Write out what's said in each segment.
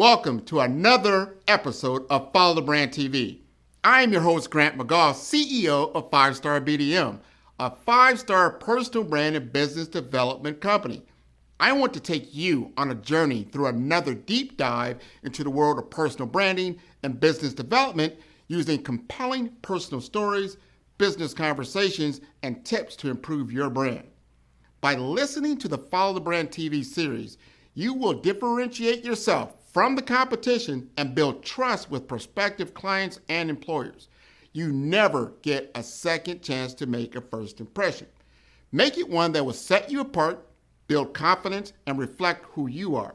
Welcome to another episode of Follow the Brand TV. I am your host, Grant McGaugh, CEO of 5-Star BDM, a 5-star personal brand and business development company. I want to take you on a journey through another deep dive into the world of personal branding and business development using compelling personal stories, business conversations, and tips to improve your brand. By listening to the Follow the Brand TV series, you will differentiate yourself from the competition and build trust with prospective clients and employers. You never get a second chance to make a first impression. Make it one that will set you apart, build confidence, and reflect who you are.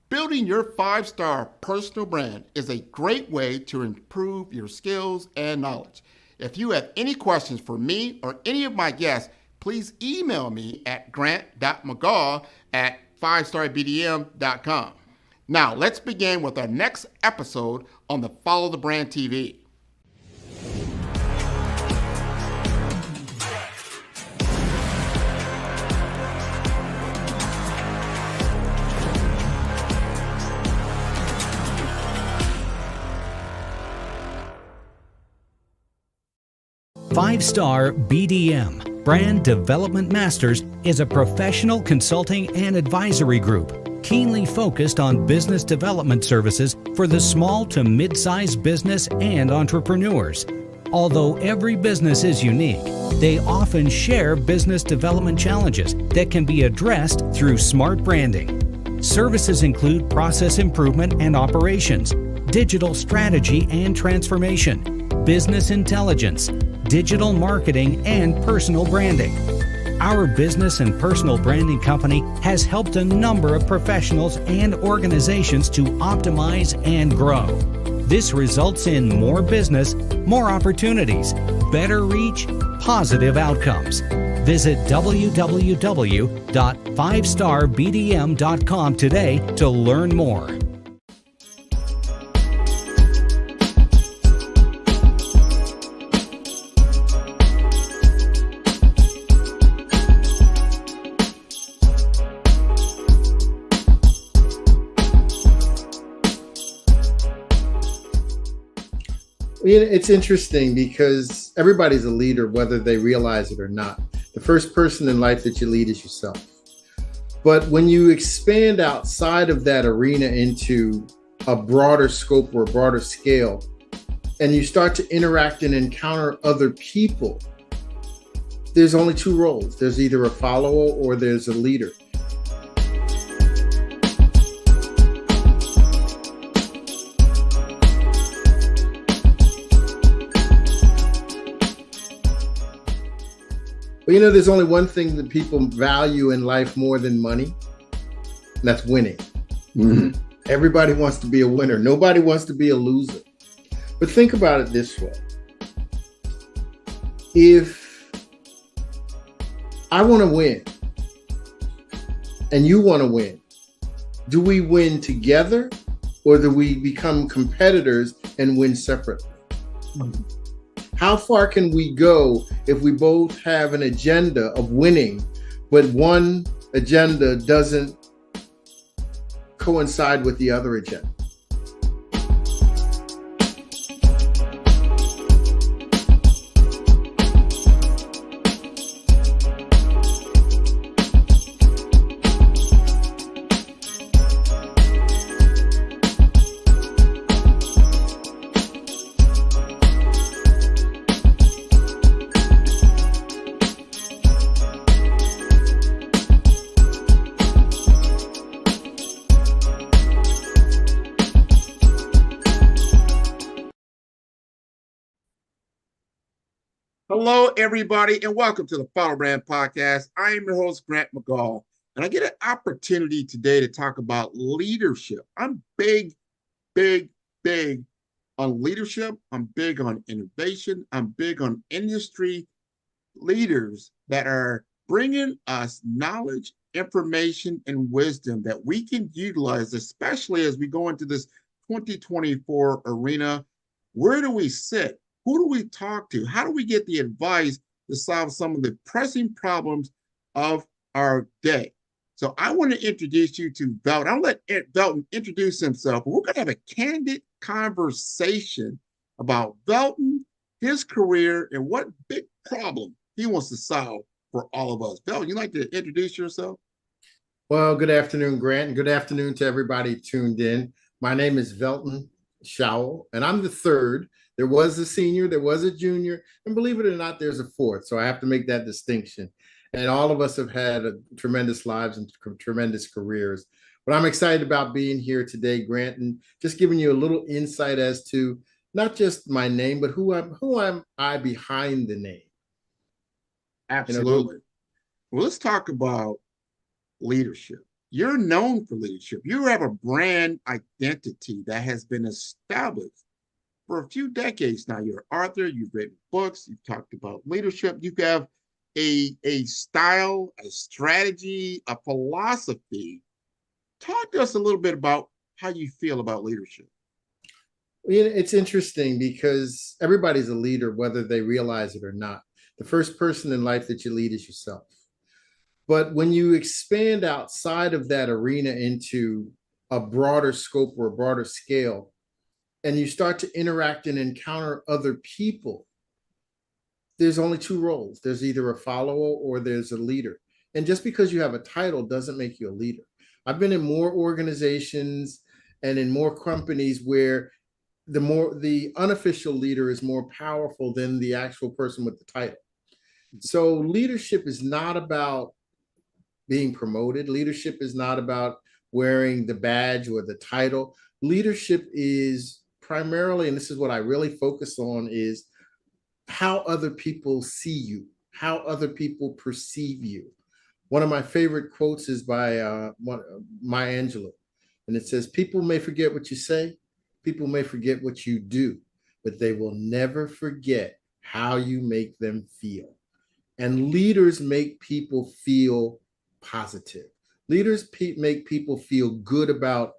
Building your 5-star personal brand is a great way to improve your skills and knowledge. If you have any questions for me or any of my guests, please email me at grant.mcgaugh@5starbdm.com. Now, let's begin with our next episode on the Follow the Brand TV. Five-Star BDM, Brand Development Masters, is a professional consulting and advisory group keenly focused on business development services for the small to mid-sized business and entrepreneurs. Although every business is unique, they often share business development challenges that can be addressed through smart branding. Services include process improvement and operations, digital strategy and transformation, business intelligence, digital marketing, and personal branding. Our business and personal branding company has helped a number of professionals and organizations to optimize and grow. This results in more business, more opportunities, better reach, positive outcomes. Visit www.5starbdm.com today to learn more. It's interesting because everybody's a leader, whether they realize it or not. The first person in life that you lead is yourself. But when you expand outside of that arena into a broader scope or a broader scale, and you start to interact and encounter other people, there's only two roles. There's either a follower or there's a leader. But there's only one thing that people value in life more than money, and that's winning. Mm-hmm. Everybody wants to be a winner. Nobody wants to be a loser. But think about it this way. If I want to win and you want to win, do we win together or do we become competitors and win separately? Mm-hmm. How far can we go if we both have an agenda of winning, but one agenda doesn't coincide with the other agenda? Hello, everybody, and welcome to the Follow Brand Podcast. I am your host, Grant McGaugh, and I get an opportunity today to talk about leadership. I'm big on leadership. I'm big on innovation. I'm big on industry leaders that are bringing us knowledge, information, and wisdom that we can utilize, especially as we go into this 2024 arena. Where do we sit? Who do we talk to? How do we get the advice to solve some of the pressing problems of our day? So I want to introduce you to Velton. I'll let Velton introduce himself. We're going to have a candid conversation about Velton, his career, and what big problem he wants to solve for all of us. Velton, you'd like to introduce yourself? Well, good afternoon, Grant, and good afternoon to everybody tuned in. My name is Velton Showell, and I'm the third. There was a senior, there was a junior, and believe it or not, there's a fourth. So I have to make that distinction. And all of us have had tremendous lives and tremendous careers. But I'm excited about being here today, Grant, and just giving you a little insight as to not just my name, but who am I behind the name. Absolutely. Well, let's talk about leadership. You're known for leadership. You have a brand identity that has been established for a few decades now. You're an author, you've written books, you've talked about leadership, you have a style, a strategy, a philosophy. Talk to us a little bit about how you feel about leadership. It's interesting because everybody's a leader, whether they realize it or not. The first person in life that you lead is yourself. But when you expand outside of that arena into a broader scope or a broader scale, and you start to interact and encounter other people, there's only two roles. There's either a follower or there's a leader. And just because you have a title doesn't make you a leader. I've been in more organizations and in more companies where the unofficial leader is more powerful than the actual person with the title. So leadership is not about being promoted. Leadership is not about wearing the badge or the title. Leadership is primarily, and this is what I really focus on, is how other people see you, how other people perceive you. One of my favorite quotes is by Maya Angelou, and it says, "People may forget what you say, people may forget what you do, but they will never forget how you make them feel." And leaders make people feel positive. Leaders make people feel good about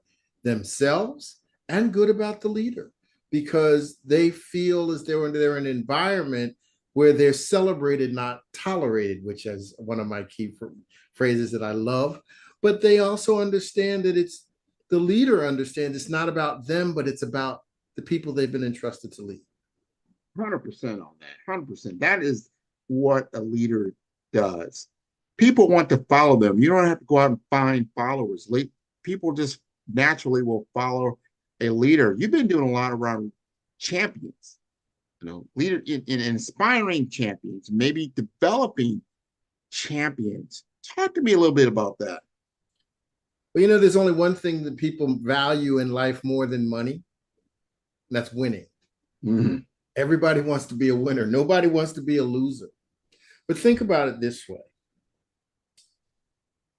themselves and good about the leader, because they feel as though they're in an environment where they're celebrated, not tolerated, which is one of my key phrases that I love. But they also understand that the leader understands it's not about them, but it's about the people they've been entrusted to lead. 100% on that. 100%. That is what a leader does. People want to follow them. You don't have to go out and find followers. People just naturally will follow a leader. You've been doing a lot around champions, leader in inspiring champions, maybe developing champions. Talk to me a little bit about that. Well, there's only one thing that people value in life more than money, and that's winning. Mm-hmm. Everybody wants to be a winner. Nobody wants to be a loser. But think about it this way.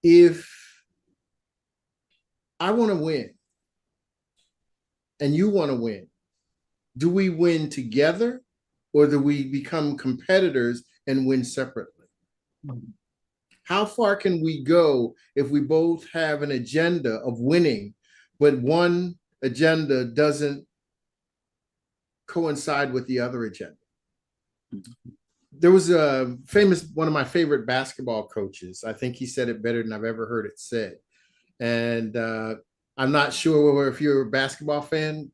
If I want to win and you want to win, do we win together or do we become competitors and win separately? Mm-hmm. How far can we go if we both have an agenda of winning, but one agenda doesn't coincide with the other agenda? There was one of my favorite basketball coaches. I think he said it better than I've ever heard it said. And I'm not sure if you're a basketball fan.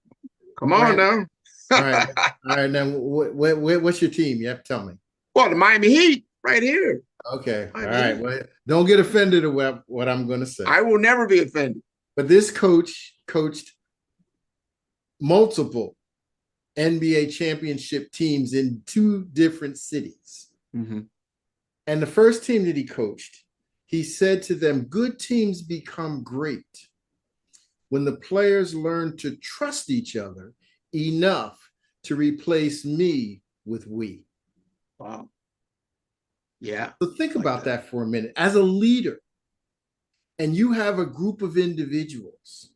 Come on now. All right. All right. Now, what's your team? You have to tell me. Well, the Miami Heat right here. Okay. All right. Well, don't get offended at what I'm going to say. I will never be offended. But this coach coached multiple NBA championship teams in 2 different cities. Mm-hmm. And the first team that he coached, he said to them, good teams become great when the players learn to trust each other enough to replace me with we. Wow. Yeah. So think about that for a minute. As a leader, and you have a group of individuals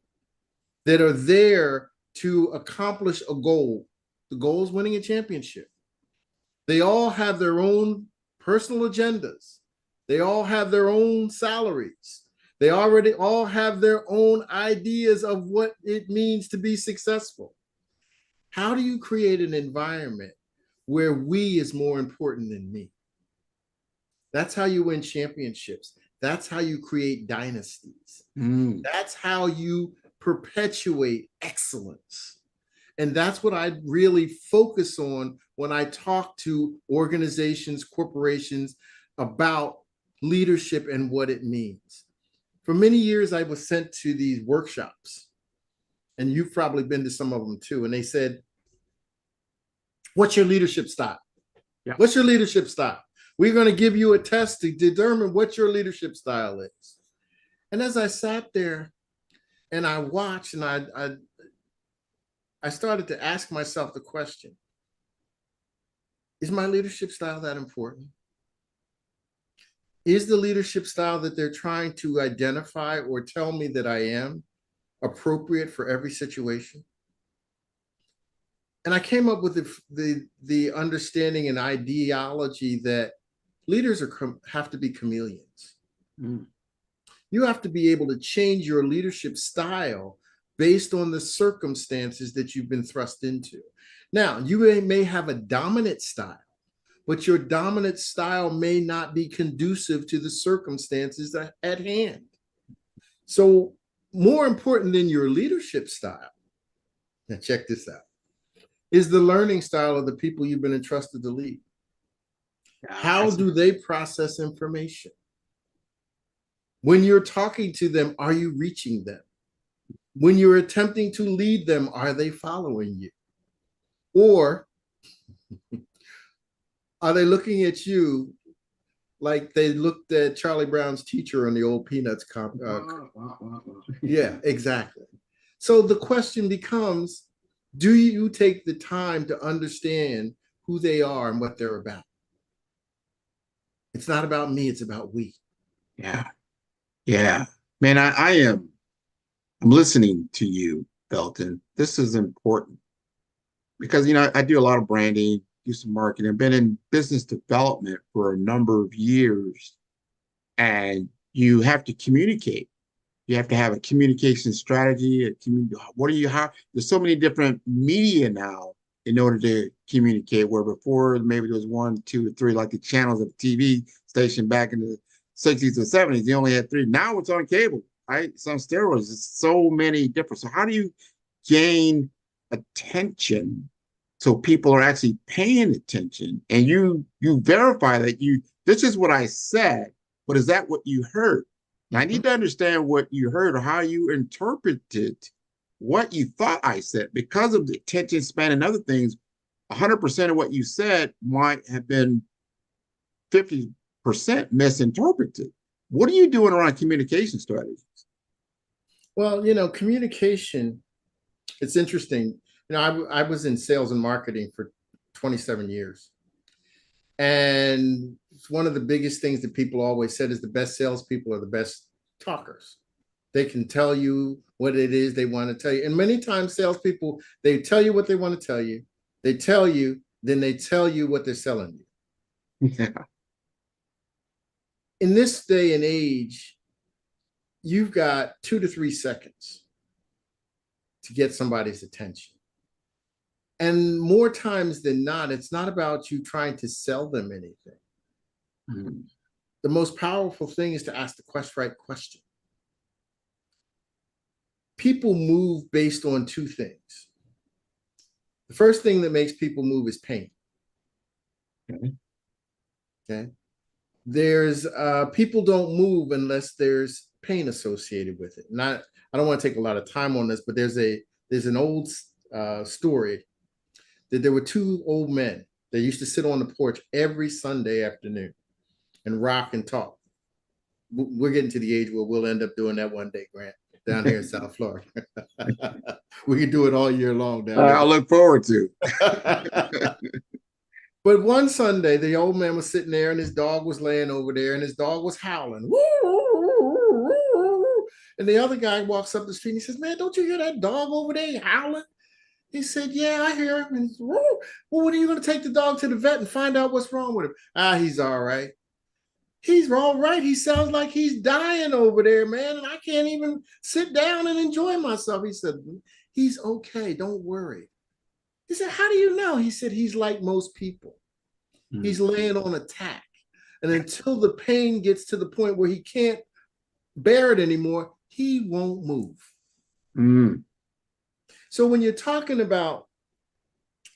that are there to accomplish a goal. The goal is winning a championship. They all have their own personal agendas. They all have their own salaries. They already all have their own ideas of what it means to be successful. How do you create an environment where we is more important than me? That's how you win championships. That's how you create dynasties. Mm. That's how you perpetuate excellence. And that's what I really focus on when I talk to organizations, corporations about leadership and what it means. For many years, I was sent to these workshops, and you've probably been to some of them too. And they said, what's your leadership style? Yeah. What's your leadership style? We're going to give you a test to determine what your leadership style is. And as I sat there and I watched, and I started to ask myself the question, is my leadership style that important? Is the leadership style that they're trying to identify or tell me that I am appropriate for every situation? And I came up with the understanding and ideology that leaders have to be chameleons. Mm. You have to be able to change your leadership style based on the circumstances that you've been thrust into. Now, you may have a dominant style, but your dominant style may not be conducive to the circumstances at hand. So, more important than your leadership style, now check this out, is the learning style of the people you've been entrusted to lead. How do they process information? When you're talking to them, are you reaching them? When you're attempting to lead them, are they following you? Or are they looking at you like they looked at Charlie Brown's teacher on the old Peanuts Yeah, exactly. So the question becomes, do you take the time to understand who they are and what they're about? It's not about me, it's about we. Yeah. Yeah. Man, I'm listening to you, Belton. This is important because, I do a lot of branding, do some marketing. I've been in business development for a number of years, and you have to communicate. You have to have a communication strategy. There's so many different media now in order to communicate, where before maybe there was 1, 2, or 3, like the channels of the TV station back in the 60s or 70s, you only had 3. Now it's on cable, right? It's on steroids. It's so many different. So how do you gain attention so people are actually paying attention, and you verify that this is what I said, but is that what you heard? Now, I need to understand what you heard or how you interpreted what you thought I said. Because of the attention span and other things, 100% of what you said might have been 50% misinterpreted. What are you doing around communication strategies? Well, communication, it's interesting. I was in sales and marketing for 27 years. And one of the biggest things that people always said is the best salespeople are the best talkers. They can tell you what it is they want to tell you. And many times salespeople, they tell you what they want to tell you. They tell you, then they tell you what they're selling you. Yeah. In this day and age, you've got 2 to 3 seconds to get somebody's attention. And more times than not, it's not about you trying to sell them anything. Mm. The most powerful thing is to ask the right question. People move based on 2 things. The first thing that makes people move is pain. Okay. There's people don't move unless there's pain associated with it. I don't want to take a lot of time on this, but there's an old story that there were 2 old men. They used to sit on the porch every Sunday afternoon and rock and talk. We're getting to the age where we'll end up doing that one day, Grant, down here in South Florida. We can do it all year long down there. I'll look forward to. But one Sunday, the old man was sitting there and his dog was laying over there and his dog was howling. And the other guy walks up the street and he says, "Man, don't you hear that dog over there howling?" He said, "Yeah, I hear him." And he said, "Well, when are you going to take the dog to the vet and find out what's wrong with him?" He's all right. He's all right. He sounds like he's dying over there, man. And I can't even sit down and enjoy myself. He said, "He's okay. Don't worry." He said, "How do you know?" He said, "He's like most people. He's laying on a tack. And until the pain gets to the point where he can't bear it anymore, he won't move. Mm. So when you're talking about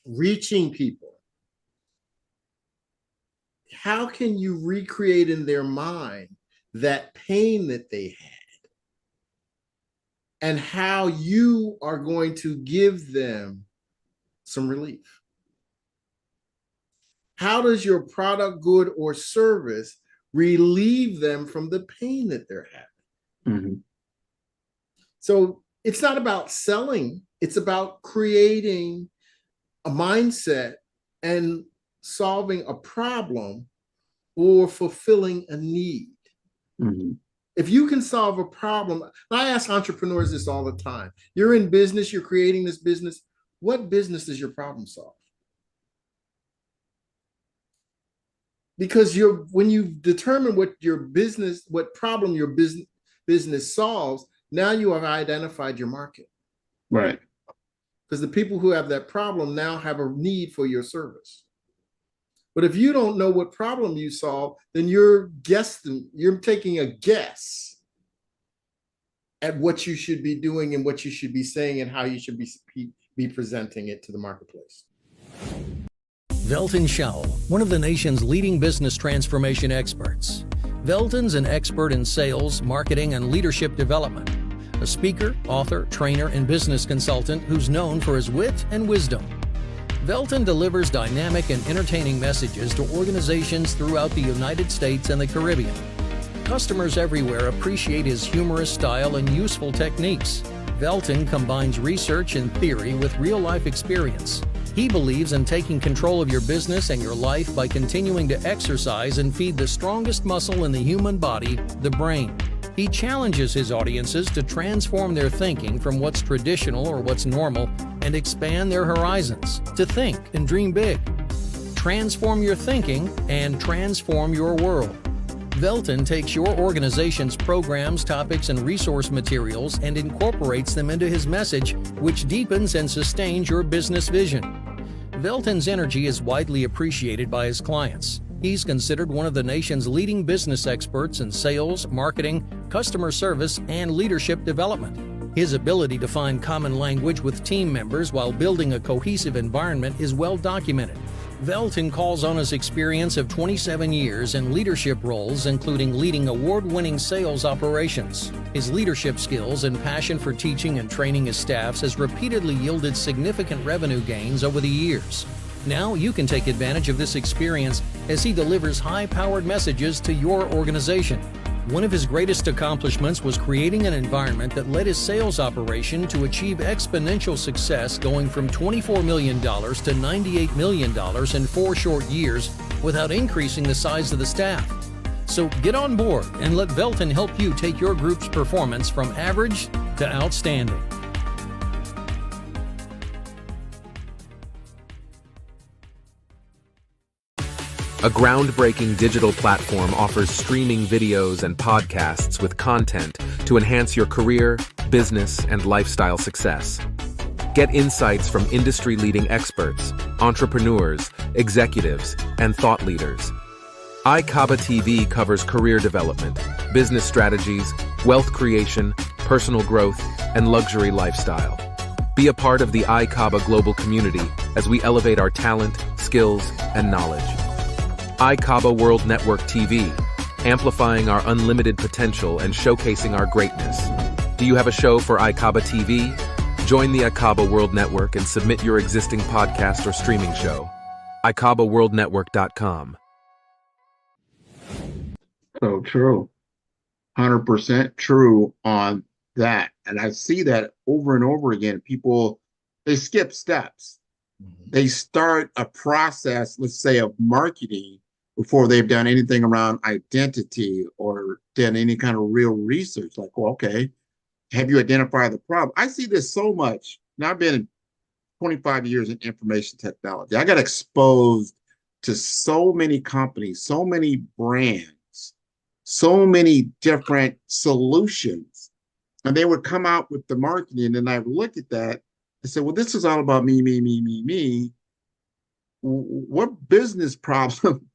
reaching people, how can you recreate in their mind that pain that they had? And how you are going to give them some relief? How does your product, good, or service relieve them from the pain that they're having? Mm-hmm. So it's not about selling, it's about creating a mindset and solving a problem or fulfilling a need. Mm-hmm. If you can solve a problem, I ask entrepreneurs this all the time. You're in business, you're creating this business. What business does your problem solve? Because when you determine what problem your business solves, now you have identified your market. Right. Because the people who have that problem now have a need for your service. But if you don't know what problem you solve, then you're taking a guess at what you should be doing and what you should be saying and how you should be presenting it to the marketplace. Velton Shaul, one of the nation's leading business transformation experts. Velton's an expert in sales, marketing, and leadership development. A speaker, author, trainer, and business consultant who's known for his wit and wisdom. Velton delivers dynamic and entertaining messages to organizations throughout the United States and the Caribbean. Customers everywhere appreciate his humorous style and useful techniques. Velton combines research and theory with real-life experience. He believes in taking control of your business and your life by continuing to exercise and feed the strongest muscle in the human body, the brain. He challenges his audiences to transform their thinking from what's traditional or what's normal and expand their horizons, to think and dream big. Transform your thinking and transform your world. Velton takes your organization's programs, topics, and resource materials and incorporates them into his message, which deepens and sustains your business vision. Velton's energy is widely appreciated by his clients. He's considered one of the nation's leading business experts in sales, marketing, customer service, and leadership development. His ability to find common language with team members while building a cohesive environment is well documented. Velton calls on his experience of 27 years in leadership roles, including leading award-winning sales operations. His leadership skills and passion for teaching and training his staffs has repeatedly yielded significant revenue gains over the years. Now you can take advantage of this experience as he delivers high-powered messages to your organization. One of his greatest accomplishments was creating an environment that led his sales operation to achieve exponential success, going from $24 million to $98 million in 4 short years without increasing the size of the staff. So get on board and let Velton help you take your group's performance from average to outstanding. A groundbreaking digital platform offers streaming videos and podcasts with content to enhance your career, business, and lifestyle success. Get insights from industry-leading experts, entrepreneurs, executives, and thought leaders. iCaba TV covers career development, business strategies, wealth creation, personal growth, and luxury lifestyle. Be a part of the iCaba global community as we elevate our talent, skills, and knowledge. iCaba World Network TV, amplifying our unlimited potential and showcasing our greatness. Do you have a show for iCaba TV? Join the iCaba World Network and submit your existing podcast or streaming show. iCabaWorldNetwork.com. So true. 100% true on that. And I see that over and over again. People, they skip steps. They start a process, let's say, of marketing before they've done anything around identity or done any kind of real research. Like, well, okay, have you identified the problem? I see this so much. Now, I've been 25 years in information technology. I got exposed to so many companies, so many brands, so many different solutions. And they would come out with the marketing, and I would look at that and say, well, this is all about me, me, me, me, me. What business problem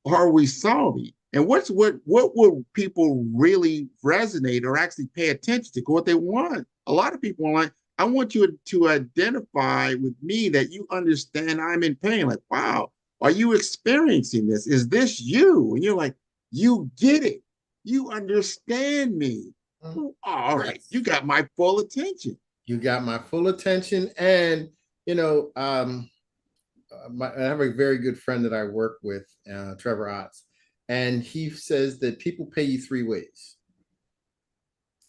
are we solving? And what will people really resonate or actually pay attention to? What they want. A lot of people are like, I want you to identify with me that you understand I'm in pain. Like, wow, are you experiencing this? Is this you? And you're like, you get it. You understand me. All right, you got my full attention. You got my full attention. And, I have a very good friend that I work with, Trevor Otts, and he says that people pay you three ways.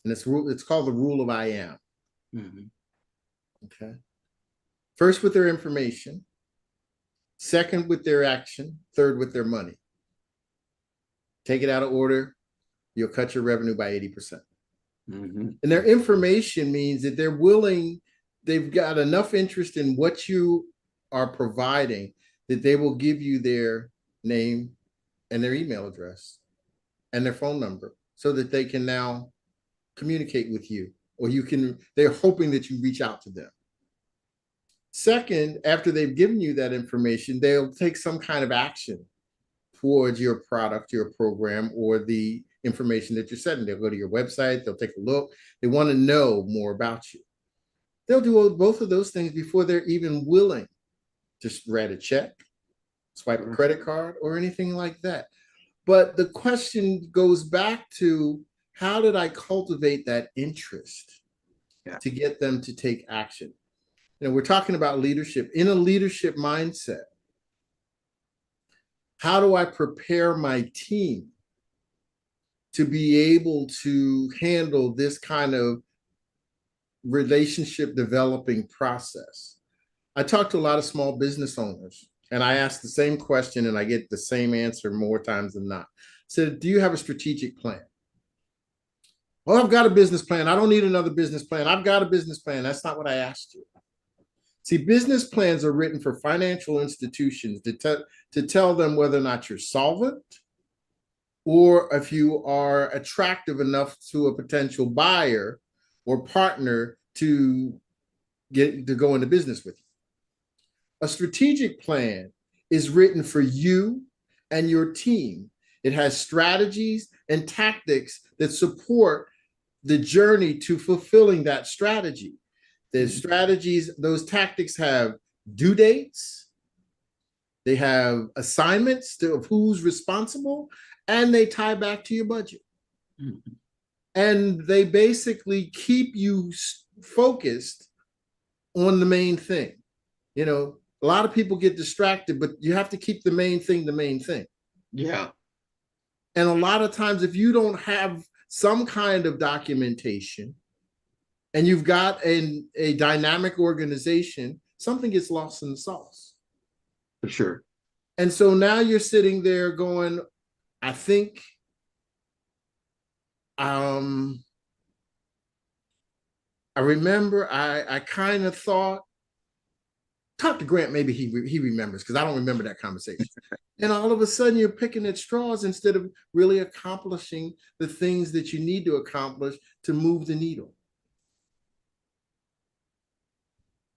And it's called the rule of I am. Mm-hmm. Okay. First with their information, second with their action, third with their money. Take it out of order, you'll cut your revenue by 80%. Mm-hmm. And their information means that they've got enough interest in what you are providing that they will give you their name and their email address and their phone number so that they can now communicate with you, or they're hoping that you reach out to them. Second, after they've given you that information, they'll take some kind of action towards your product, your program, or the information that you're setting. They'll go to your website, they'll take a look, they want to know more about you. They'll do both of those things before they're even willing to write a check, swipe a credit card, or anything like that. But the question goes back to, how did I cultivate that interest to get them to take action? We're talking about leadership. In a leadership mindset, how do I prepare my team to be able to handle this kind of relationship developing process? I talk to a lot of small business owners, and I ask the same question and I get the same answer more times than not. So, do you have a strategic plan? Well, I've got a business plan. I don't need another business plan. I've got a business plan. That's not what I asked you. See, business plans are written for financial institutions to tell them whether or not you're solvent, or if you are attractive enough to a potential buyer or partner to go into business with you. A strategic plan is written for you and your team. It has strategies and tactics that support the journey to fulfilling that strategy. The strategies, those tactics have due dates, they have assignments of who's responsible, and they tie back to your budget. Mm-hmm. And they basically keep you focused on the main thing. A lot of people get distracted, but you have to keep the main thing the main thing. Yeah. And a lot of times, if you don't have some kind of documentation and you've got a dynamic organization, something gets lost in the sauce. For sure. And so now you're sitting there going, I think I remember I kind of thought, talk to Grant, maybe he remembers, because I don't remember that conversation. And all of a sudden you're picking at straws instead of really accomplishing the things that you need to accomplish to move the needle.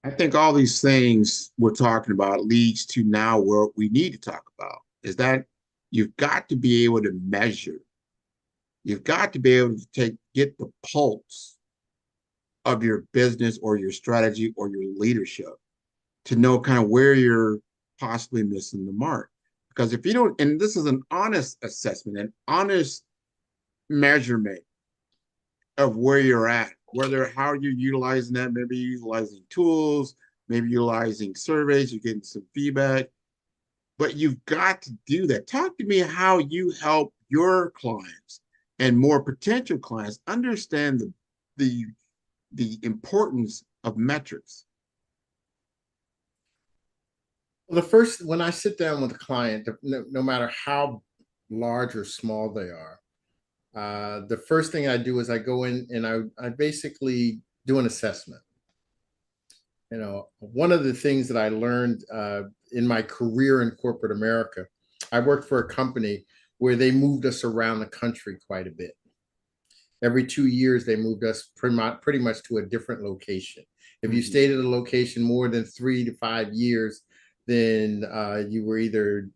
I think all these things we're talking about leads to now what we need to talk about, is that you've got to be able to measure. You've got to be able to get the pulse of your business or your strategy or your leadership to know kind of where you're possibly missing the mark. Because if you don't, and this is an honest assessment, an honest measurement of where you're at, how you're utilizing that, maybe utilizing tools, maybe utilizing surveys, you're getting some feedback, but you've got to do that. Talk to me how you help your clients and more potential clients understand the importance of metrics. Well, when I sit down with a client, no matter how large or small they are, the first thing I do is I go in and I basically do an assessment. One of the things that I learned in my career in corporate America, I worked for a company where they moved us around the country quite a bit. Every 2 years, they moved us pretty much to a different location. If you stayed at a location more than 3 to 5 years, then you were either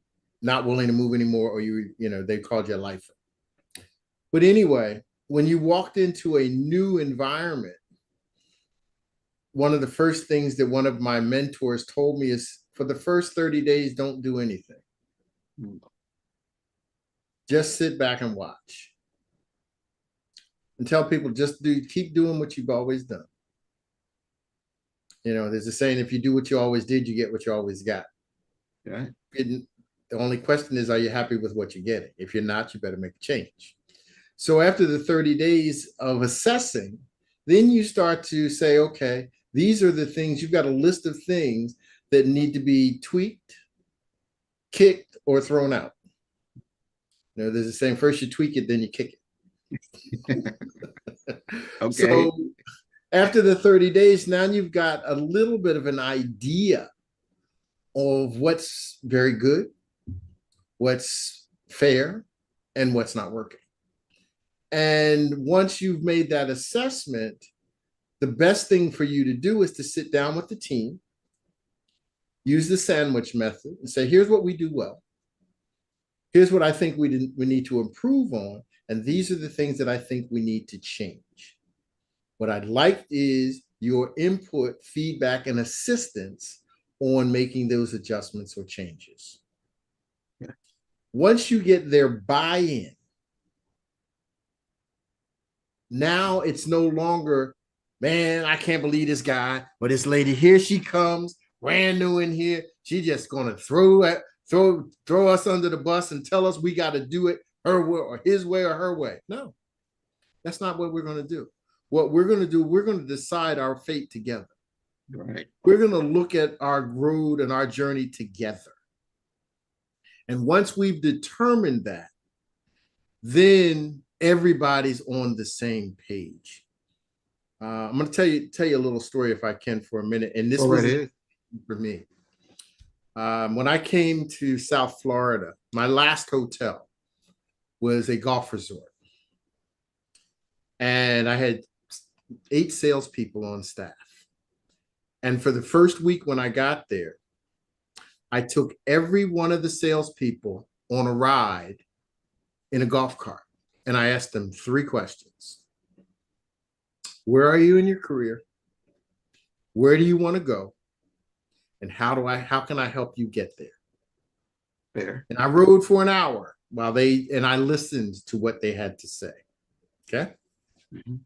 not willing to move anymore, or they called you a lifer. But anyway, when you walked into a new environment, one of the first things that one of my mentors told me is, for the first 30 days, don't do anything. Just sit back and watch. And tell people, keep doing what you've always done. There's a saying, if you do what you always did, you get what you always got. Yeah. The only question is, are you happy with what you're getting? If you're not, you better make a change. So after the 30 days of assessing, then you start to say, okay, these are the things, you've got a list of things that need to be tweaked, kicked, or thrown out. There's a saying, first you tweak it, then you kick it. Okay. So after the 30 days, now you've got a little bit of an idea of what's very good, what's fair, and what's not working. And once you've made that assessment, the best thing for you to do is to sit down with the team, use the sandwich method, and say, here's what we do well. Here's what I think we need to improve on. And these are the things that I think we need to change. What I'd like is your input, feedback, and assistance on making those adjustments or changes. Yeah. Once you get their buy-in, now it's no longer, man, I can't believe this guy or this lady. Here she comes, brand new in here. She's just going to throw us under the bus and tell us we got to do it her way or his way or her way. No, that's not what we're going to do. What we're going to do, we're going to decide our fate together. Right. We're going to look at our road and our journey together. And once we've determined that, then everybody's on the same page. I'm going to tell you a little story if I can for a minute. And this was for me. When I came to South Florida, my last hotel was a golf resort. And I had 8 salespeople on staff. And for the first week when I got there, I took every one of the salespeople on a ride in a golf cart. And I asked them 3 questions. Where are you in your career? Where do you want to go? And how can I help you get there? Fair. And I rode for an hour and I listened to what they had to say. Okay. Mm-hmm.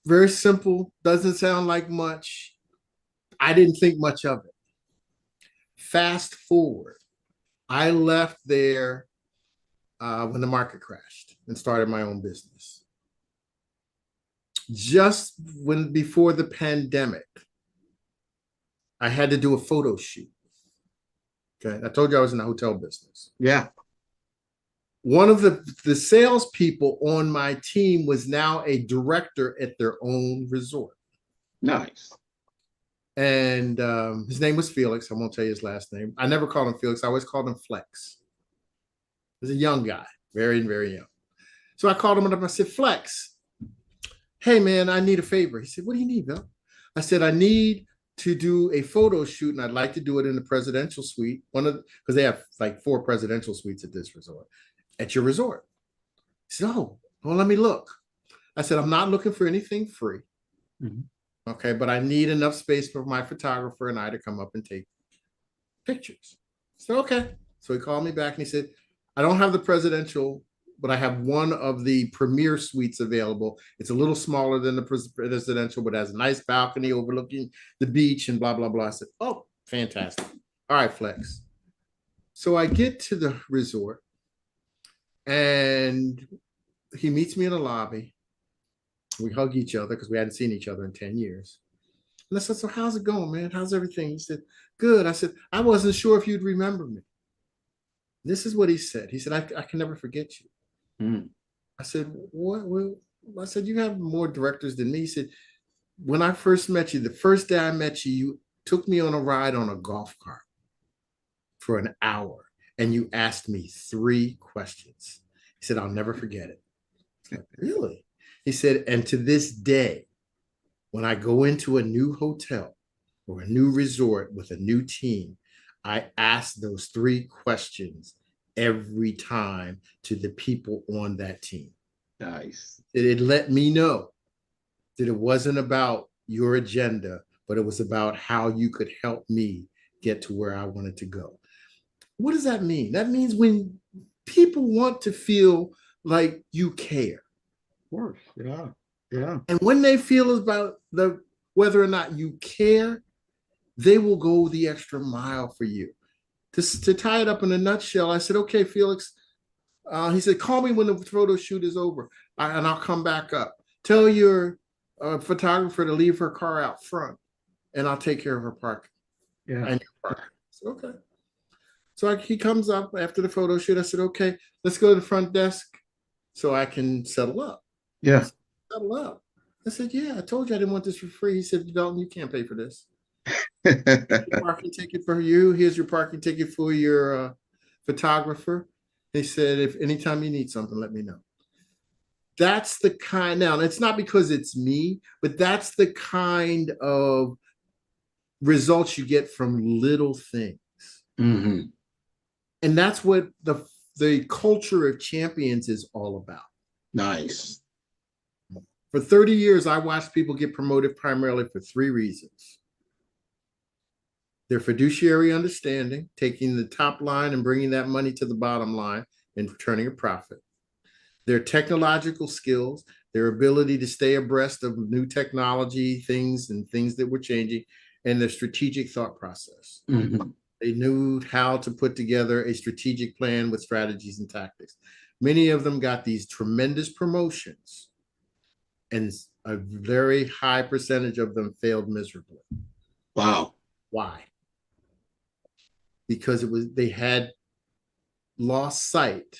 Very simple. Doesn't sound like much. I didn't think much of it. Fast forward. I left there when the market crashed and started my own business. Just before the pandemic, I had to do a photo shoot. Okay. I told you I was in the hotel business. Yeah. One of the salespeople on my team was now a director at their own resort. Nice. And his name was Felix. I won't tell you his last name. I never called him Felix. I always called him Flex. He was a young guy, very, very young. So I called him up and I said, Flex, hey, man, I need a favor. He said, what do you need, Bill? I said, I need to do a photo shoot, and I'd like to do it in the presidential suite. Because they have like 4 presidential suites at this resort. At your resort. He said, oh, well, let me look. I said, I'm not looking for anything free. Mm-hmm. Okay, but I need enough space for my photographer and I to come up and take pictures. So, okay. So he called me back and he said, I don't have the presidential, but I have one of the premier suites available. It's a little smaller than the presidential, but has a nice balcony overlooking the beach and blah, blah, blah. I said, oh, fantastic. All right, Flex. So I get to the resort. And he meets me in the lobby. We hug each other because we hadn't seen each other in 10 years. And I said, so how's it going, man? How's everything? He said, good. I said, I wasn't sure if you'd remember me. This is what he said. He said, I can never forget you. Mm. I said, what? Well, I said, you have more directors than me. He said, when I first met you, the first day I met you, you took me on a ride on a golf cart for an hour. And you asked me 3 questions. He said, I'll never forget it. I said, really? He said, and to this day, when I go into a new hotel or a new resort with a new team, I asked those 3 questions every time to the people on that team. Nice. It let me know that it wasn't about your agenda, but it was about how you could help me get to where I wanted to go. What does that mean? That means when people want to feel like you care. Of course. Yeah. Yeah. And when they feel about whether or not you care, they will go the extra mile for you. To tie it up in a nutshell, I said, okay, Felix, he said, call me when the photo shoot is over and I'll come back up. Tell your photographer to leave her car out front and I'll take care of her parking. Yeah. And your parking. I said, okay. So he comes up after the photo shoot. I said, okay, let's go to the front desk so I can settle up. Yeah. Settle up. I said, yeah, I told you I didn't want this for free. He said, Dalton, you can't pay for this. Parking ticket for you. Here's your parking ticket for your photographer. They said, if anytime you need something, let me know. That's the kind, now it's not because it's me, but that's the kind of results you get from little things. Mm-hmm. And that's what the culture of champions is all about. Nice. For 30 years, I watched people get promoted primarily for 3 reasons. Their fiduciary understanding, taking the top line and bringing that money to the bottom line and turning a profit. Their technological skills, their ability to stay abreast of new technology, things that were changing, and their strategic thought process. Mm-hmm. They knew how to put together a strategic plan with strategies and tactics. Many of them got these tremendous promotions, and a very high percentage of them failed miserably. Wow. Why? Because they had lost sight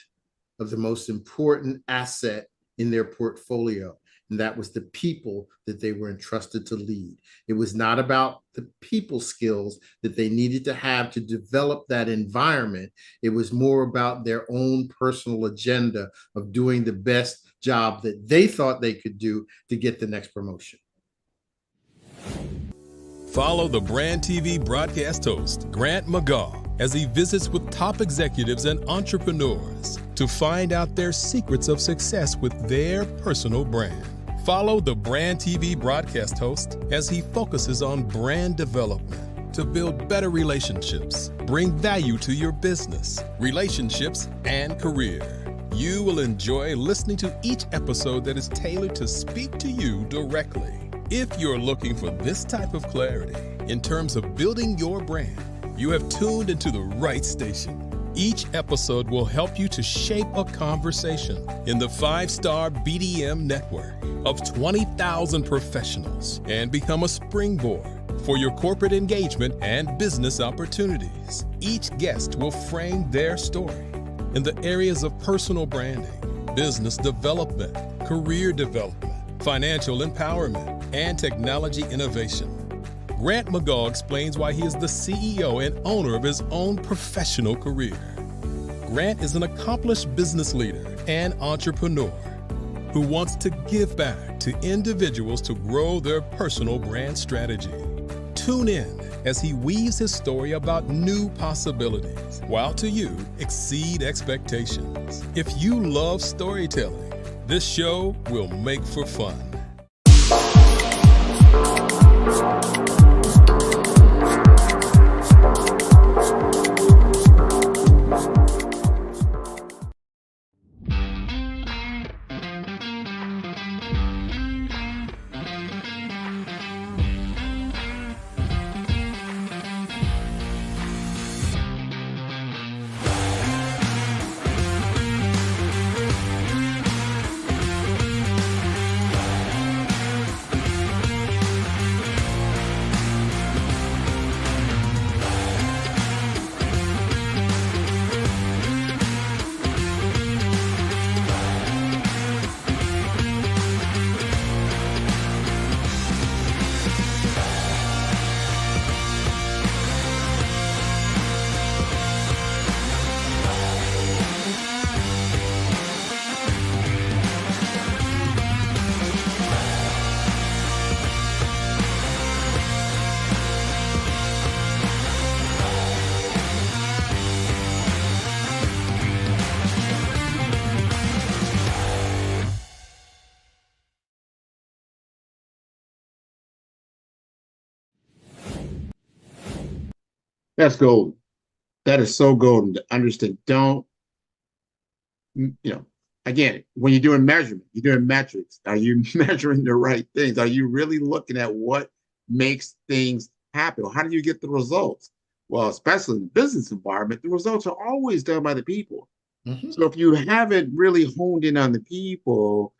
of the most important asset in their portfolio, and that was the people that they were entrusted to lead. It was not about the people skills that they needed to have to develop that environment. It was more about their own personal agenda of doing the best job that they thought they could do to get the next promotion. Follow the Brand TV broadcast host, Grant McGaw, as he visits with top executives and entrepreneurs to find out their secrets of success with their personal brand. Follow the Brand TV broadcast host as he focuses on brand development to build better relationships, bring value to your business, relationships, and career. You will enjoy listening to each episode that is tailored to speak to you directly. If you're looking for this type of clarity in terms of building your brand, you have tuned into the right station. Each episode will help you to shape a conversation in the 5-star BDM network of 20,000 professionals and become a springboard for your corporate engagement and business opportunities. Each guest will frame their story in the areas of personal branding, business development, career development, financial empowerment, and technology innovation. Grant McGaw explains why he is the CEO and owner of his own professional career. Grant is an accomplished business leader and entrepreneur who wants to give back to individuals to grow their personal brand strategy. Tune in as he weaves his story about new possibilities, while to you exceed expectations. If you love storytelling, this show will make for fun. That's golden. That is so golden to understand. Don't, again, when you're doing measurement, you're doing metrics. Are you measuring the right things? Are you really looking at what makes things happen? How do you get the results? Well, especially in the business environment, the results are always done by the people. Mhm. So if you haven't really honed in on the people,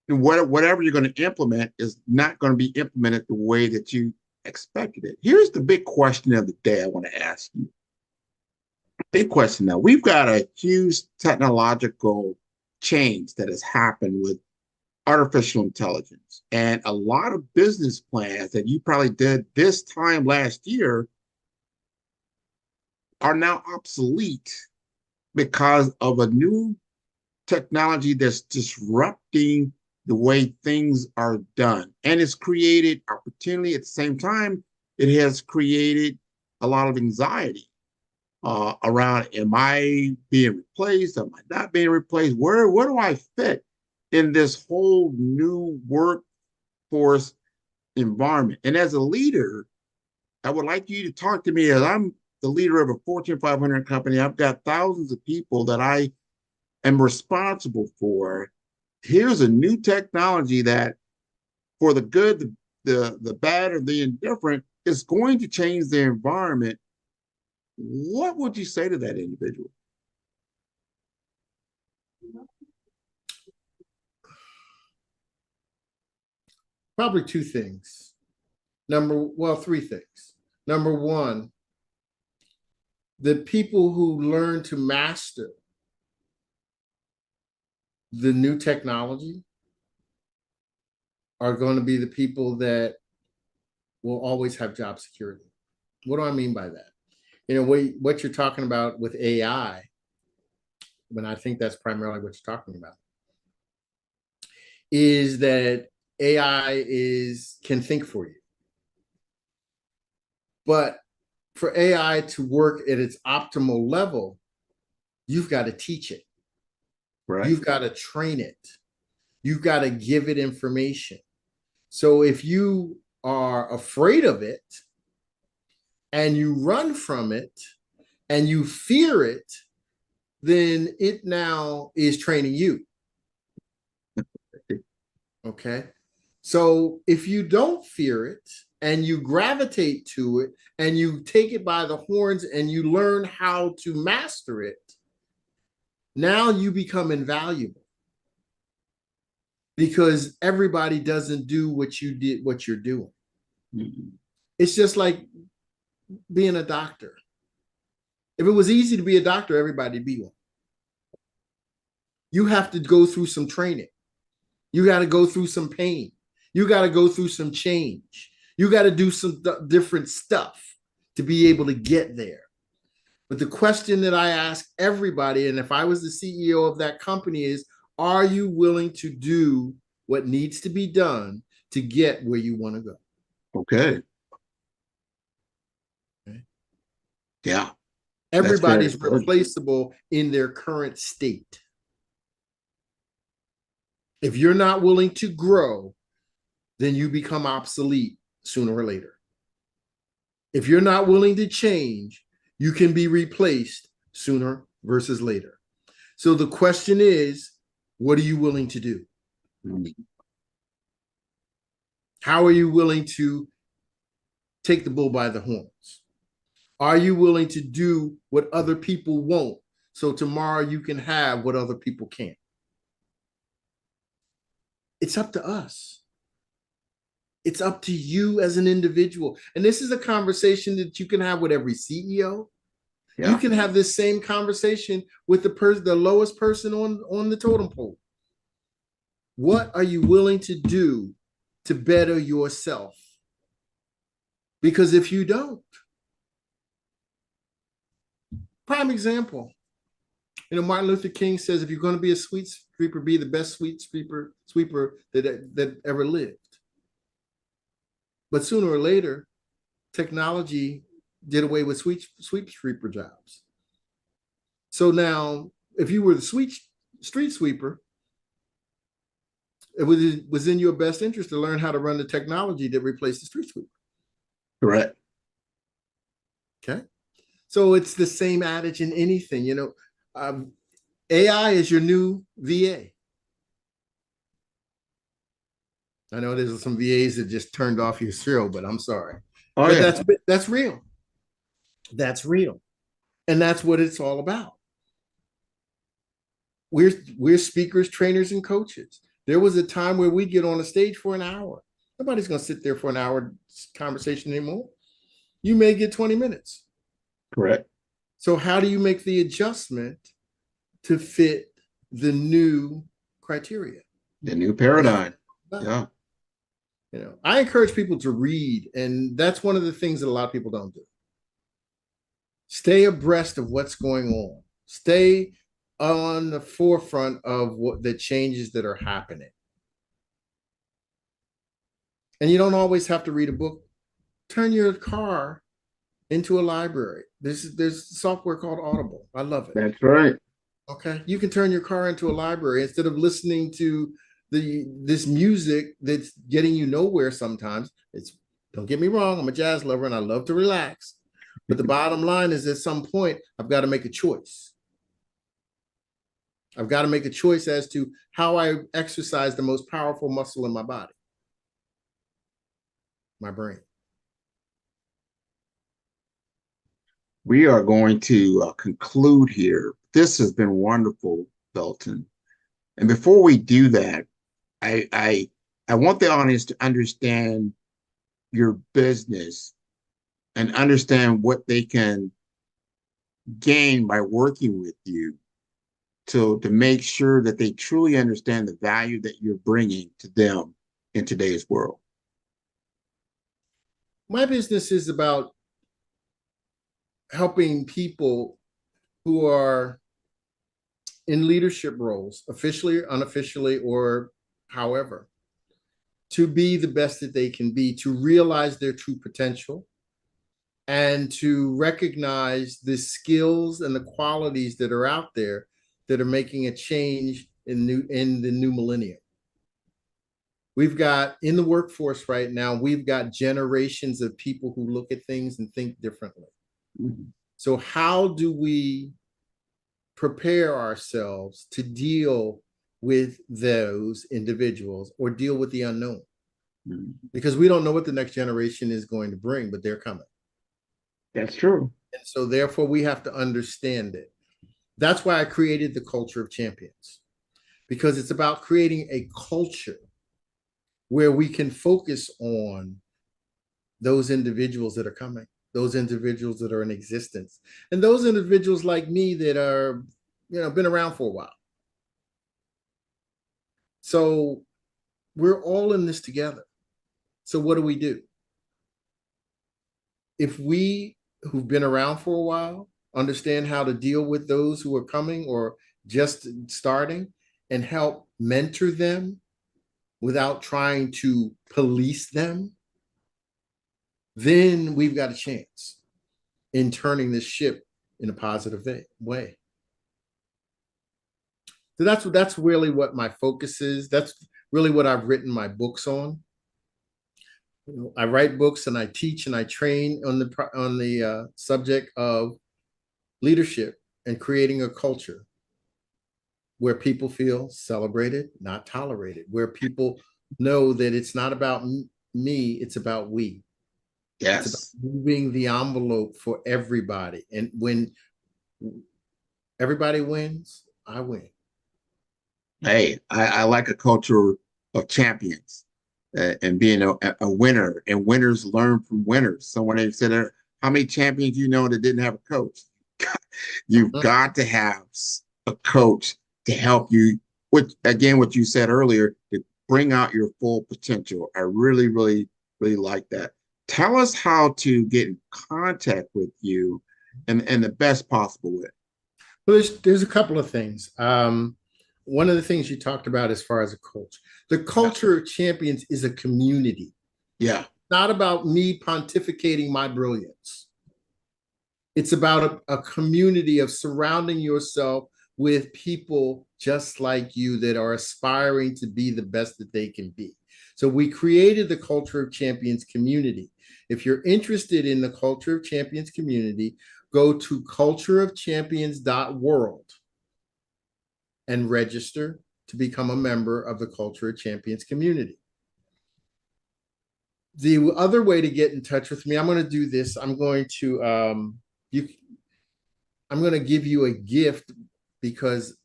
then whatever you're going to implement is not going to be implemented the way that you expected it. Here's the big question of the day I want to ask you. Big question now. We've got a huge technological change that has happened with artificial intelligence. And a lot of business plans that you probably did this time last year are now obsolete because of a new technology that's disrupting the way things are done. And it's created opportunity. At the same time, it has created a lot of anxiety around, am I being replaced? Am I not being replaced? Where do I fit in this whole new workforce environment? And as a leader, I would like you to talk to me as I'm the leader of a Fortune 500 company. I've got thousands of people that I am responsible for. Here's a new technology that, for the good, the bad, or the indifferent, is going to change the environment. What would you say to that individual? Probably two things. Three things. Number one, the people who learn to master the new technology are going to be the people that will always have job security. What do I mean by that? What you're talking about with AI, when I think that's primarily what you're talking about, is that AI can think for you. But for AI to work at its optimal level, you've got to teach it. Right. You've got to train it. You've got to give it information. So if you are afraid of it and you run from it and you fear it, then it now is training you. Okay. So if you don't fear it and you gravitate to it and you take it by the horns and you learn how to master it, now you become invaluable because everybody doesn't do what you did, what you're doing. Mm-hmm. It's just like being a doctor. If it was easy to be a doctor, everybody'd be one. You have to go through some training. You got to go through some pain. You got to go through some change. You got to do some different stuff to be able to get there. But the question that I ask everybody, and if I was the CEO of that company, is, are you willing to do what needs to be done to get where you want to go? Okay. Yeah. Everybody's replaceable in their current state. If you're not willing to grow, then you become obsolete sooner or later. If you're not willing to change, you can be replaced sooner versus later. So the question is, what are you willing to do? How are you willing to take the bull by the horns? Are you willing to do what other people won't, so tomorrow you can have what other people can't? It's up to us. It's up to you as an individual. And this is a conversation that you can have with every CEO. Yeah. You can have this same conversation with the lowest person on the totem pole. What are you willing to do to better yourself? Because if you don't, prime example, Martin Luther King says, if you're going to be a sweet sweeper, be the best sweeper that ever lived. But sooner or later, technology did away with sweep sweeper jobs. So now, if you were the street sweeper, it was in your best interest to learn how to run the technology that replaced the street sweeper. Correct. Okay. So it's the same adage in anything, AI is your new VA. I know there's some VAs that just turned off your show, but I'm sorry. Oh, But yeah. that's real. That's real. And that's what it's all about. We're speakers, trainers, and coaches. There was a time where we'd get on a stage for an hour. Nobody's going to sit there for an hour conversation anymore. You may get 20 minutes. Correct. So how do you make the adjustment to fit the new criteria? The new paradigm. Yeah. I encourage people to read, and that's one of the things that a lot of people don't do. Stay abreast of what's going on. Stay on the forefront of what the changes that are happening. And you don't always have to read a book. Turn your car into a library. There's software called Audible. I love it. That's right. Okay. You can turn your car into a library instead of listening to this music that's getting you nowhere sometimes. Don't get me wrong, I'm a jazz lover and I love to relax. But the bottom line is at some point, I've got to make a choice. I've got to make a choice as to how I exercise the most powerful muscle in my body, my brain. We are going to conclude here. This has been wonderful, Belton. And before we do that, I want the audience to understand your business and understand what they can gain by working with you to make sure that they truly understand the value that you're bringing to them in today's world. My business is about helping people who are in leadership roles, officially, unofficially, or however, to be the best that they can be, to realize their true potential, and to recognize the skills and the qualities that are out there that are making a change in the new millennium. We've got in the workforce right now, we've got generations of people who look at things and think differently. Mm-hmm. So how do we prepare ourselves to deal with those individuals or deal with the unknown? Mm-hmm. Because we don't know what the next generation is going to bring, but they're coming. That's true. And so therefore we have to understand it. That's why I created the Culture of Champions, because it's about creating a culture where we can focus on those individuals that are coming, those individuals that are in existence, and those individuals like me that are, been around for a while. So we're all in this together. So what do? If we who've been around for a while understand how to deal with those who are coming or just starting and help mentor them without trying to police them, then we've got a chance in turning this ship in a positive way. So that's really what my focus is. That's really what I've written my books on. I write books and I teach and I train on the subject of leadership and creating a culture where people feel celebrated, not tolerated, where people know that it's not about me, it's about we. Yes. It's about moving the envelope for everybody. And when everybody wins, I win. Hey, I like a culture of champions and being a winner, and winners learn from winners. Someone said, how many champions you know that didn't have a coach? You've got to have a coach to help you, which again, what you said earlier, to bring out your full potential. I really, really, really like that. Tell us how to get in contact with you in the best possible way. Well, there's a couple of things. One of the things you talked about as far as a coach, the Culture of Champions is a community. Yeah. Not about me pontificating my brilliance. It's about a community of surrounding yourself with people just like you that are aspiring to be the best that they can be. So we created the Culture of Champions community. If you're interested in the Culture of Champions community, go to cultureofchampions.world and register to become a member of the Culture of Champions community. The other way to get in touch with me, I'm going to do this. I'm going to give you a gift, because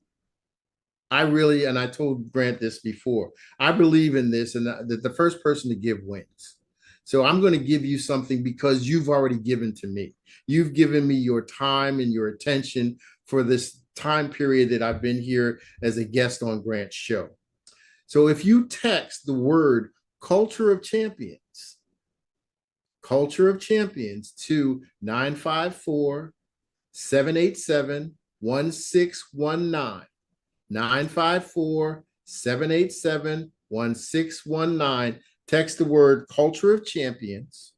I really, and I told Grant this before, I believe in this, and that the first person to give wins. So I'm going to give you something because you've already given to me. You've given me your time and your attention for this time period that I've been here as a guest on Grant's show. So if you text the word Culture of Champions to 954-787-1619, 954-787-1619. Text the word Culture of Champions,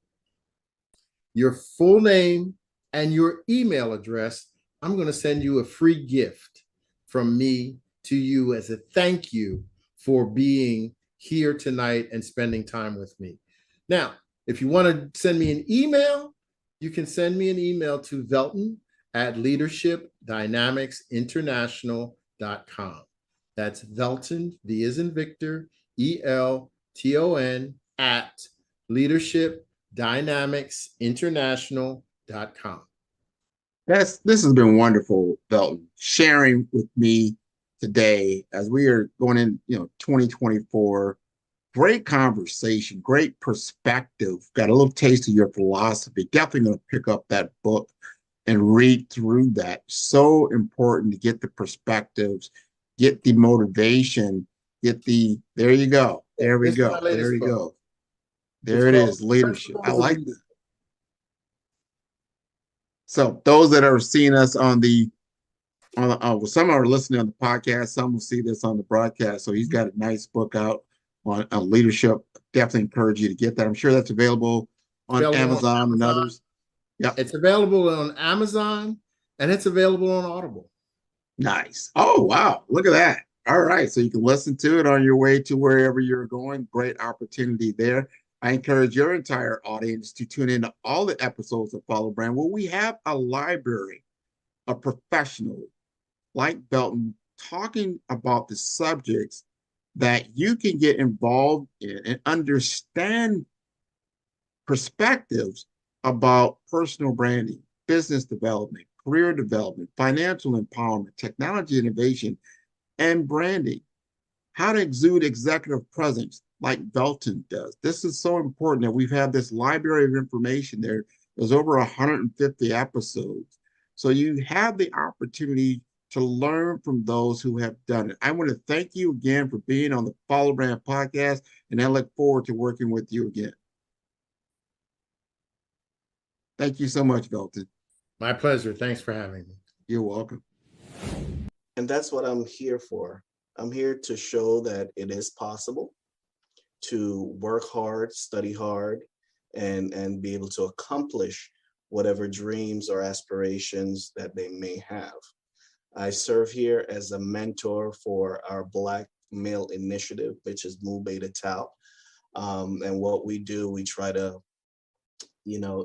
your full name, and your email address. I'm going to send you a free gift from me to you as a thank you for being here tonight and spending time with me. Now, if you want to send me an email, you can send me an email to velton@leadershipdynamicsinternational.com. That's Velton, V as in Victor, ELTON at leadershipdynamicsinternational.com. This has been wonderful, Velton, sharing with me today as we are going in, 2024. Great conversation, great perspective. Got a little taste of your philosophy. Definitely going to pick up that book and read through that. So important to get the perspectives, get the motivation, there you go. There we go. There you go. There it is, leadership. I like that. So those that are seeing us some are listening on the podcast, some will see this on the broadcast. So he's got a nice book out on leadership. Definitely encourage you to get that. I'm sure that's available on Amazon and others. Yeah, it's available on Amazon and it's available on Audible. Nice. Oh, wow. Look at that. All right. So you can listen to it on your way to wherever you're going. Great opportunity there. I encourage your entire audience to tune into all the episodes of Follow Brand, where we have a library of professionals like Velton talking about the subjects that you can get involved in and understand perspectives about personal branding, business development, career development, financial empowerment, technology innovation, and branding. How to exude executive presence like Velton does. This is so important that we've had this library of information there. There's over 150 episodes. So you have the opportunity to learn from those who have done it. I want to thank you again for being on the Follow Brand podcast, and I look forward to working with you again. Thank you so much, Velton. My pleasure. Thanks for having me. You're welcome. And that's what I'm here for. I'm here to show that it is possible to work hard, study hard, and be able to accomplish whatever dreams or aspirations that they may have. I serve here as a mentor for our Black Male Initiative, which is Mu Beta Tau. And what we do, we try to,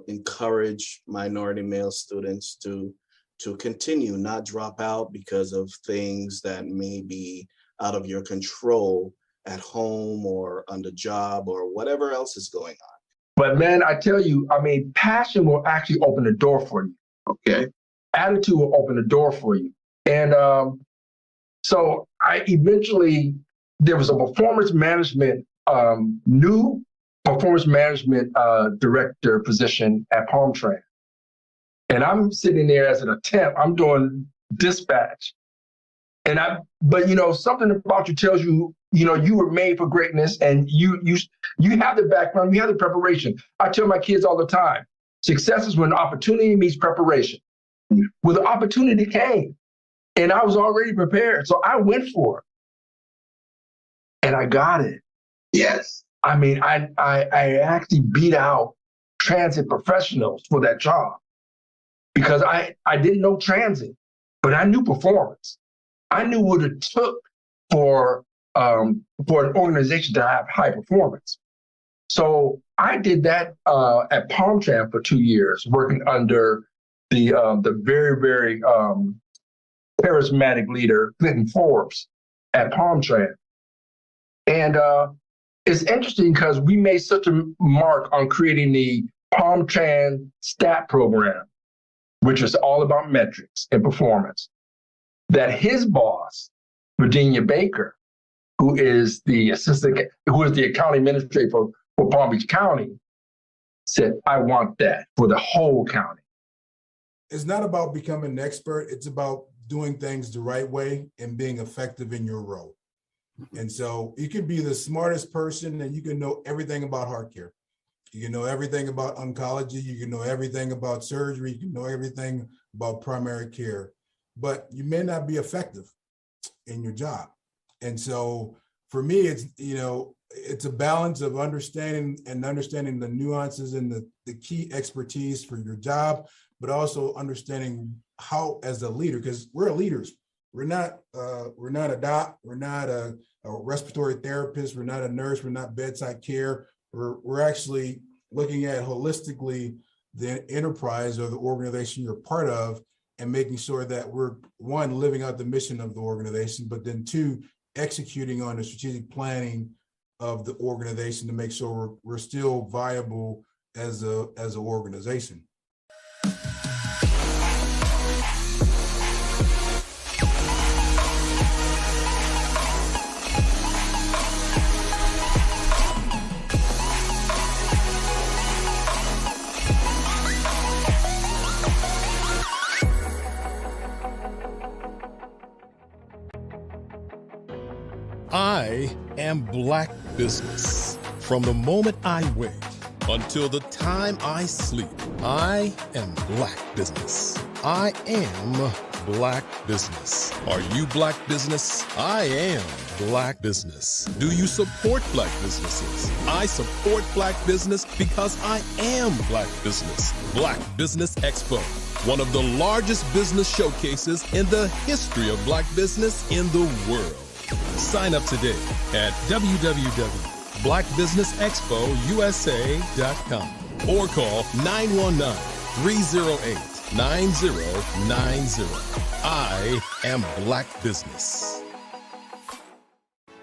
encourage minority male students to continue, not drop out because of things that may be out of your control at home or on the job or whatever else is going on. But man, I tell you, passion will actually open the door for you. Okay. Attitude will open the door for you. And so there was a performance management, new performance management director position at Palmtran. And I'm sitting there as an temp, I'm doing dispatch. But something about you tells you, you were made for greatness, and you have the background, you have the preparation. I tell my kids all the time, success is when opportunity meets preparation. Well, the opportunity came, and I was already prepared, so I went for it, and I got it. Yes. I actually beat out transit professionals for that job because I didn't know transit, but I knew performance. I knew what it took for an organization to have high performance. So I did that at Palmtran for 2 years, working under the very, very charismatic leader, Clinton Forbes, at Palmtran. And it's interesting because we made such a mark on creating the Palmtran STAT program, which is all about metrics and performance, that his boss, Virginia Baker, who is the accounting administrator for Palm Beach County, said, I want that for the whole county. It's not about becoming an expert. It's about doing things the right way and being effective in your role. And so you can be the smartest person and you can know everything about heart care. You can know everything about oncology. You can know everything about surgery. You can know everything about primary care, but you may not be effective in your job. And so for me, it's a balance of understanding the nuances and the key expertise for your job, but also understanding how, as a leader, because we're leaders. We're not a doc. We're not a respiratory therapist. We're not a nurse. We're not bedside care. We're actually looking at holistically the enterprise or the organization you're part of and making sure that we're, one, living out the mission of the organization, but then two, executing on the strategic planning of the organization to make sure we're still viable as an organization. I am Black business. From the moment I wake until the time I sleep, I am Black business. I am Black business. Are you Black business? I am Black business. Do you support Black businesses? I support Black business because I am Black business. Black Business Expo, one of the largest business showcases in the history of Black business in the world. Sign up today at www.blackbusinessexpousa.com or call 919-308-9090. I am Black business.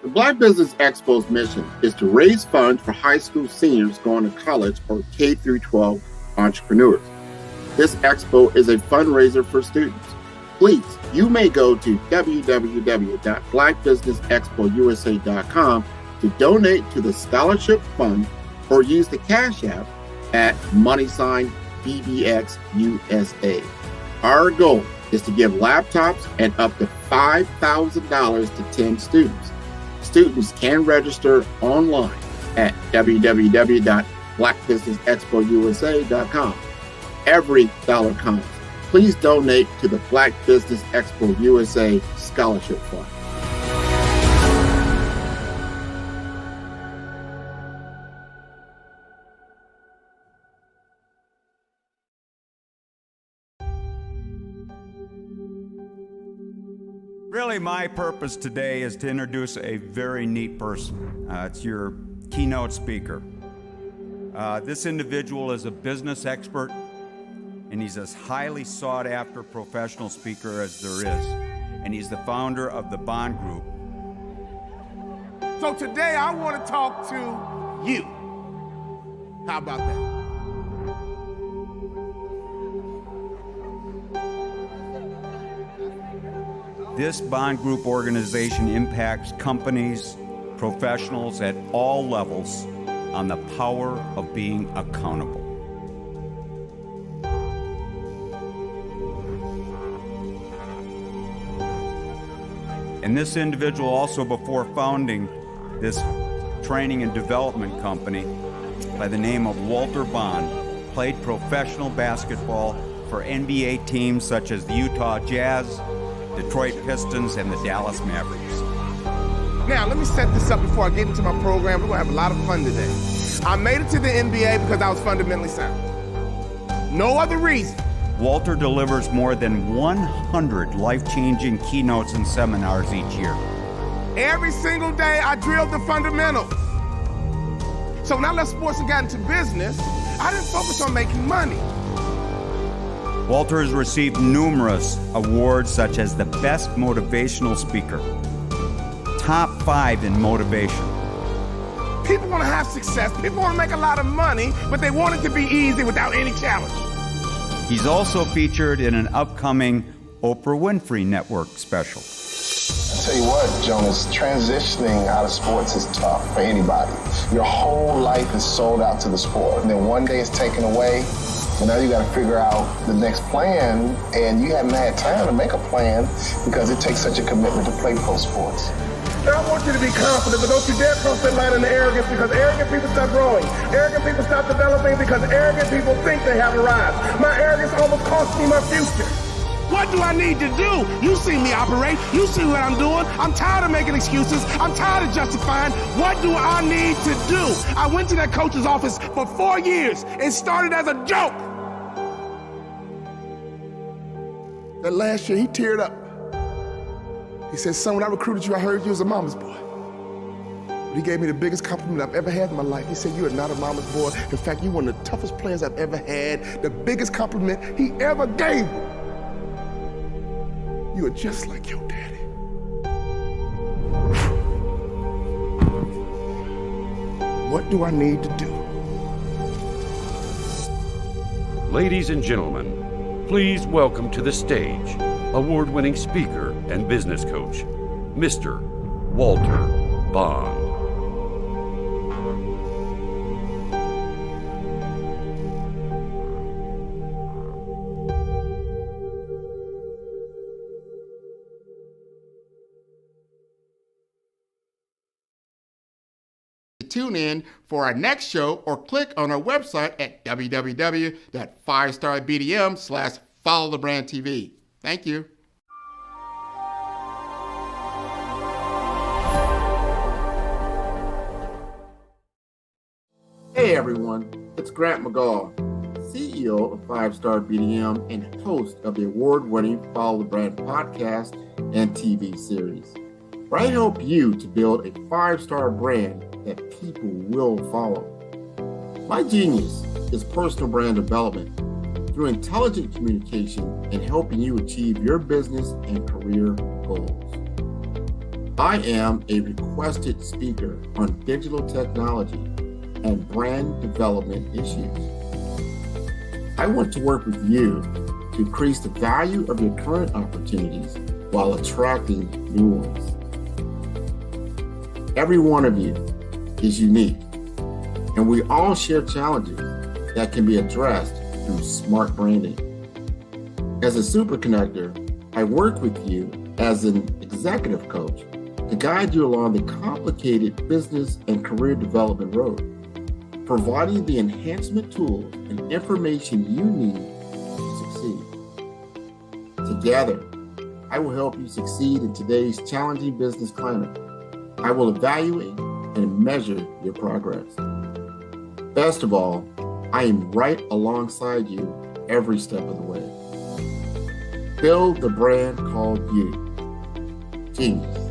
The Black Business Expo's mission is to raise funds for high school seniors going to college or K through 12 entrepreneurs. This expo is a fundraiser for students. Please, you may go to www.blackbusinessexpousa.com to donate to the scholarship fund or use the Cash App at $BBXUSA. Our goal is to give laptops and up to $5,000 to 10 students. Students can register online at www.blackbusinessexpousa.com. Every dollar counts. Please donate to the Black Business Expo USA Scholarship Fund. Really, my purpose today is to introduce a very neat person. It's your keynote speaker. This individual is a business expert, and he's as highly sought after professional speaker as there is. And he's the founder of the Bond Group. So today I want to talk to you. How about that? This Bond Group organization impacts companies, professionals at all levels on the power of being accountable. And this individual also, before founding this training and development company by the name of Walter Bond, played professional basketball for NBA teams such as the Utah Jazz, Detroit Pistons, and the Dallas Mavericks. Now, let me set this up before I get into my program. We're going to have a lot of fun today. I made it to the NBA because I was fundamentally sound. No other reason. Walter delivers more than 100 life-changing keynotes and seminars each year. Every single day, I drilled the fundamentals. So when I left sports and got into business, I didn't focus on making money. Walter has received numerous awards such as the Best Motivational Speaker, Top 5 in Motivation. People want to have success. People want to make a lot of money, but they want it to be easy without any challenge. He's also featured in an upcoming Oprah Winfrey Network special. I tell you what, Jonas, transitioning out of sports is tough for anybody. Your whole life is sold out to the sport, and then one day it's taken away, and now you got to figure out the next plan, and you haven't had time to make a plan because it takes such a commitment to play pro sports. I want you to be confident, but don't you dare cross that line into arrogance, because arrogant people stop growing. Arrogant people stop developing because arrogant people think they have arrived. My arrogance almost cost me my future. What do I need to do? You see me operate. You see what I'm doing. I'm tired of making excuses. I'm tired of justifying. What do I need to do? I went to that coach's office for 4 years. It started as a joke. That last year, he teared up. He said, son, when I recruited you, I heard you was a mama's boy. But he gave me the biggest compliment I've ever had in my life. He said, you are not a mama's boy. In fact, you're one of the toughest players I've ever had. The biggest compliment he ever gave me. You are just like your daddy. What do I need to do? Ladies and gentlemen, please welcome to the stage award-winning speaker and business coach, Mr. Walter Bond. Tune in for our next show or click on our website at www.5starbdm/followthebrandtv. Thank you. Hey everyone, it's Grant McGaw, CEO of 5 Star BDM and host of the award-winning Follow the Brand podcast and TV series, where I help you to build a 5-star brand that people will follow. My genius is personal brand development through intelligent communication and helping you achieve your business and career goals. I am a requested speaker on digital technology and brand development issues. I want to work with you to increase the value of your current opportunities while attracting new ones. Every one of you is unique, and we all share challenges that can be addressed through smart branding. As a super connector, I work with you as an executive coach to guide you along the complicated business and career development road, providing the enhancement tools and information you need to succeed. Together, I will help you succeed in today's challenging business climate. I will evaluate and measure your progress. Best of all, I am right alongside you every step of the way. Build the brand called you. Genius.